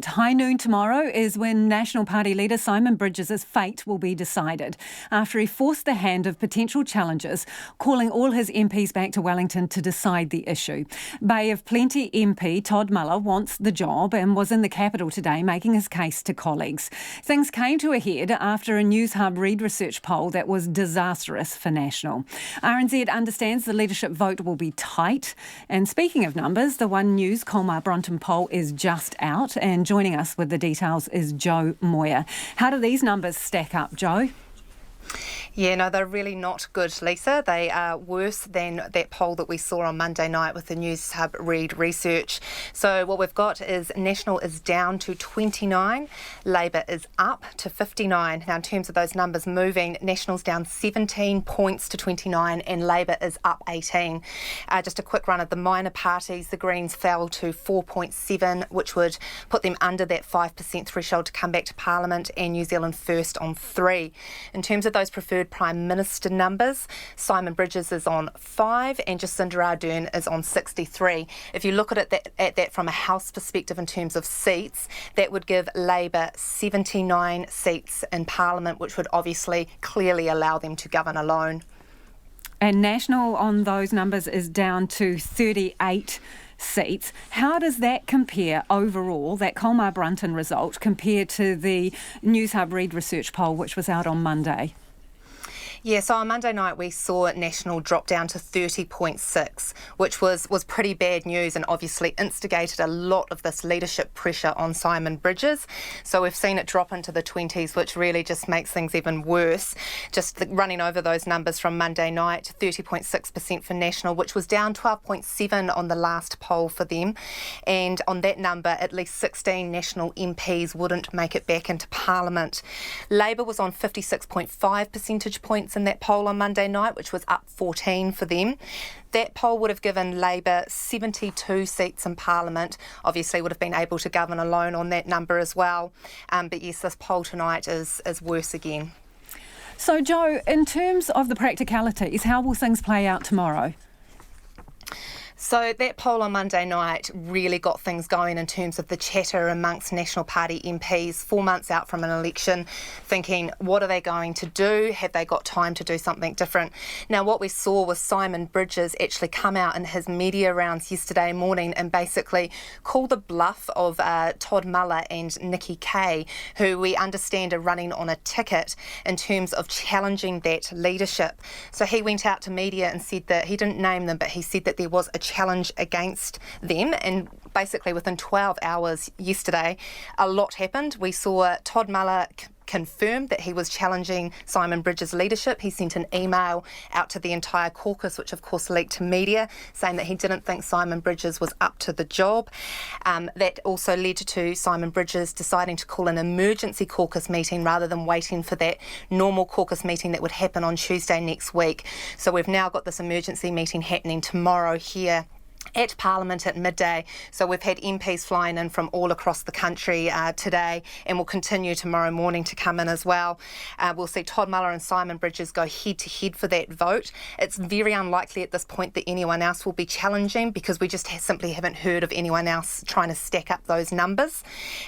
High noon tomorrow is when National Party leader Simon Bridges' fate will be decided after he forced the hand of potential challengers, calling all his MPs back to Wellington to decide the issue. Bay of Plenty MP Todd Muller wants the job and was in the capital today making his case to colleagues. Things came to a head after a Newshub-Reid Research poll that was disastrous for National. RNZ understands the leadership vote will be tight. And speaking of numbers, the One News Colmar Brunton poll is just out, and joining us with the details is Jo Moir. How do these numbers stack up, Jo? Yeah, no, they're really not good, Lisa. They are worse than that poll that we saw on Monday night with the Newshub-Reid Research. So what we've got is National is down to 29, Labour is up to 59. Now, in terms of those numbers moving, National's down 17 points to 29 and Labour is up 18. Just a quick run of the minor parties. The Greens fell to 4.7, which would put them under that 5% threshold to come back to Parliament, and New Zealand First on 3. In terms of those preferred Prime Minister numbers, Simon Bridges is on 5 and Jacinda Ardern is on 63. If you look at that from a House perspective in terms of seats, that would give Labour 79 seats in Parliament, which would obviously clearly allow them to govern alone. And National on those numbers is down to 38 seats. How does that compare overall, that Colmar Brunton result, compare to the Newshub-Reid Research poll, which was out on Monday? Yeah, so on Monday night we saw National drop down to 30.6, which was pretty bad news and obviously instigated a lot of this leadership pressure on Simon Bridges. So we've seen it drop into the 20s, which really just makes things even worse. Just running over those numbers from Monday night, 30.6% for National, which was down 12.7 on the last poll for them. And on that number, at least 16 National MPs wouldn't make it back into Parliament. Labour was on 56.5 percentage points in that poll on Monday night, which was up 14 for them. That poll would have given Labour 72 seats in Parliament. Obviously would have been able to govern alone on that number as well. But yes, this poll tonight is worse again. So Jo, in terms of the practicalities, how will things play out tomorrow? So that poll on Monday night really got things going in terms of the chatter amongst National Party MPs 4 months out from an election, thinking, what are they going to do? Have they got time to do something different? Now, what we saw was Simon Bridges actually come out in his media rounds yesterday morning and basically call the bluff of Todd Muller and Nikki Kay, who we understand are running on a ticket in terms of challenging that leadership. So he went out to media and said that he didn't name them, but he said that there was a challenge against them, and basically within 12 hours yesterday a lot happened. We saw Todd Muller confirmed that he was challenging Simon Bridges' leadership. He sent an email out to the entire caucus, which of course leaked to media, saying that he didn't think Simon Bridges was up to the job. That also led to Simon Bridges deciding to call an emergency caucus meeting rather than waiting for that normal caucus meeting that would happen on Tuesday next week. So we've now got this emergency meeting happening tomorrow here at Parliament at midday. So we've had MPs flying in from all across the country today, and will continue tomorrow morning to come in as well. We'll see Todd Muller and Simon Bridges go head to head for that vote. It's very unlikely at this point that anyone else will be challenging, because we just simply haven't heard of anyone else trying to stack up those numbers.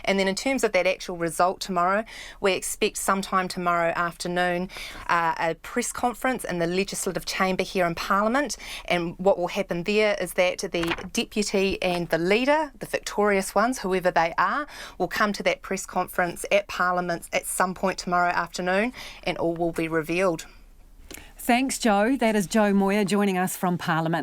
And then in terms of that actual result tomorrow, we expect sometime tomorrow afternoon a press conference in the Legislative Chamber here in Parliament, and what will happen there is that the deputy and the leader, the victorious ones, whoever they are, will come to that press conference at Parliament at some point tomorrow afternoon, and all will be revealed. Thanks, Jo. That is Jo Moir joining us from Parliament.